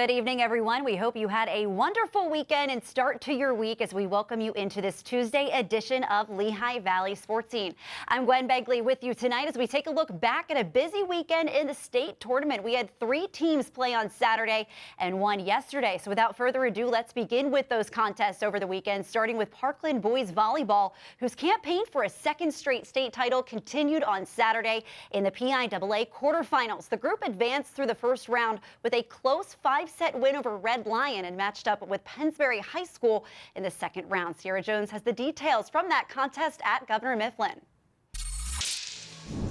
Good evening, everyone. We hope you had a wonderful weekend and start to your week as we welcome you into this Tuesday edition of Lehigh Valley Sports Scene. I'm Gwen Begley with you tonight as we take a look back at a busy weekend in the state tournament. We had 3 teams play on Saturday and 1 yesterday. So without further ado, let's begin with those contests over the weekend, starting with Parkland boys volleyball, whose campaign for a second straight state title continued on Saturday in the PIAA quarterfinals. The group advanced through the first round with a close 5-set win over Red Lion and matched up with Pennsbury High School in the second round. Sierra Jones has the details from that contest at Governor Mifflin.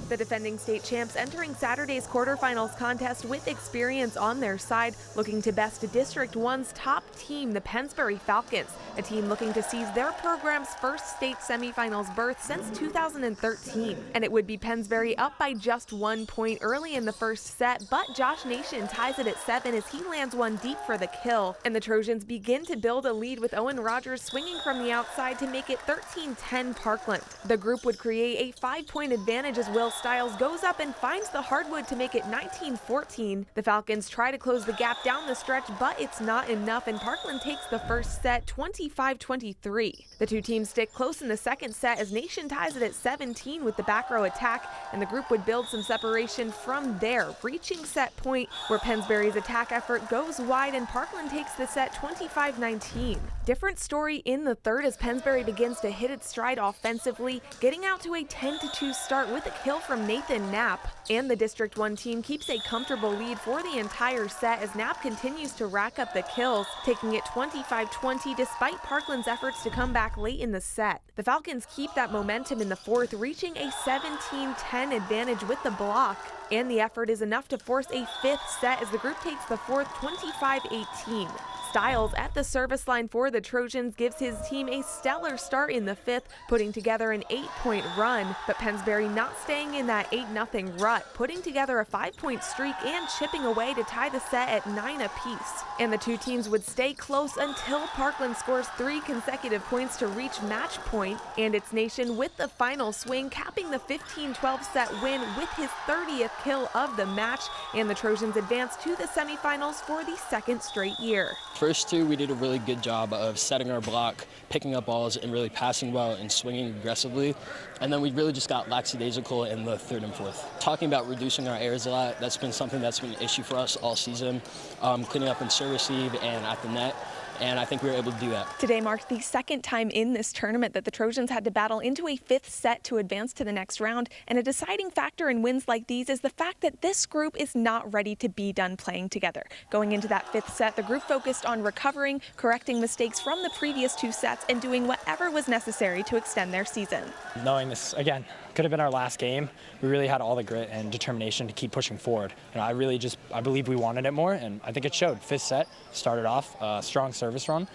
The defending state champs entering Saturday's quarterfinals contest with experience on their side, looking to best District 1's top team, the Pennsbury Falcons, a team looking to seize their program's first state semifinals berth since 2013. And it would be Pennsbury up by just 1 point early in the first set, but Josh Nation ties it at 7 as he lands one deep for the kill. And the Trojans begin to build a lead with Owen Rogers swinging from the outside to make it 13-10 Parkland. The group would create a 5-point advantage as Will Stiles goes up and finds the hardwood to make it 19-14. The Falcons try to close the gap down the stretch, but it's not enough, and Parkland takes the first set 25-23. The two teams stick close in the second set as Nation ties it at 17 with the back row attack, and the group would build some separation from there, reaching set point where Pennsbury's attack effort goes wide and Parkland takes the set 25-19. Different story in the third as Pennsbury begins to hit its stride offensively, getting out to a 10-2 start with a kill from Nathan Knapp. And the District 1 team keeps a comfortable lead for the entire set as Knapp continues to rack up the kills, taking it 25-20 despite Parkland's efforts to come back late in the set. The Falcons keep that momentum in the fourth, reaching a 17-10 advantage with the block. And the effort is enough to force a fifth set as the group takes the fourth 25-18. Stiles at the service line for the Trojans gives his team a stellar start in the fifth, putting together an 8-point run, but Pennsbury not staying in that 8-0 rut, putting together a 5-point streak and chipping away to tie the set at 9 apiece. And the two teams would stay close until Parkland scores 3 consecutive points to reach match point, and it's Nation with the final swing, capping the 15-12 set win with his 30th kill of the match, and the Trojans advance to the semifinals for the second straight year. First two, we did a really good job of setting our block, picking up balls, and really passing well and swinging aggressively. And then we really just got lackadaisical in the third and fourth. Talking about reducing our errors a lot, that's been something that's been an issue for us all season, cleaning up in serve receive and at the net. And I think we were able to do that. Today marked the second time in this tournament that the Trojans had to battle into a fifth set to advance to the next round. And a deciding factor in wins like these is the fact that this group is not ready to be done playing together. Going into that fifth set, the group focused on recovering, correcting mistakes from the previous 2 sets, and doing whatever was necessary to extend their season. Knowing this, again, could have been our last game, we really had all the grit and determination to keep pushing forward. I believe we wanted it more, and I think it showed. Fifth set, started off a strong service run.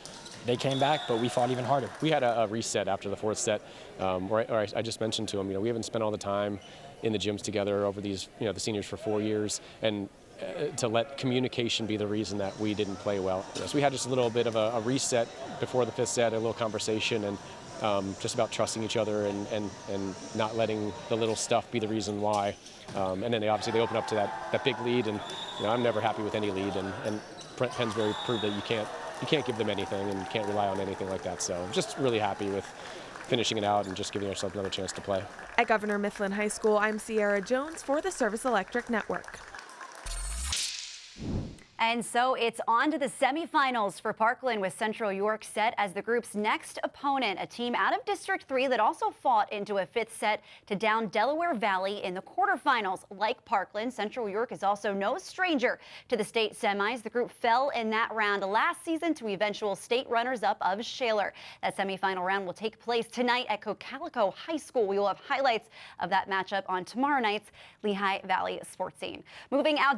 They came back, but we fought even harder. We had a reset after the fourth set, where I just mentioned to them, we haven't spent all the time in the gyms together over these, the seniors for 4 years, and to let communication be the reason that we didn't play well. So we had just a little bit of a reset before the fifth set, a little conversation, and just about trusting each other and not letting the little stuff be the reason why. And then they opened up to that big lead, and I'm never happy with any lead, and Pennsbury proved that you can't give them anything and you can't rely on anything like that. So I'm just really happy with finishing it out and just giving ourselves another chance to play. At Governor Mifflin High School, I'm Sierra Jones for the Service Electric Network. And so it's on to the semifinals for Parkland with Central York set as the group's next opponent, a team out of District 3 that also fought into a fifth set to down Delaware Valley in the quarterfinals. Like Parkland, Central York is also no stranger to the state semis. The group fell in that round last season to eventual state runners-up of Shaler. That semifinal round will take place tonight at Cocalico High School. We will have highlights of that matchup on tomorrow night's Lehigh Valley Sports Scene. Moving out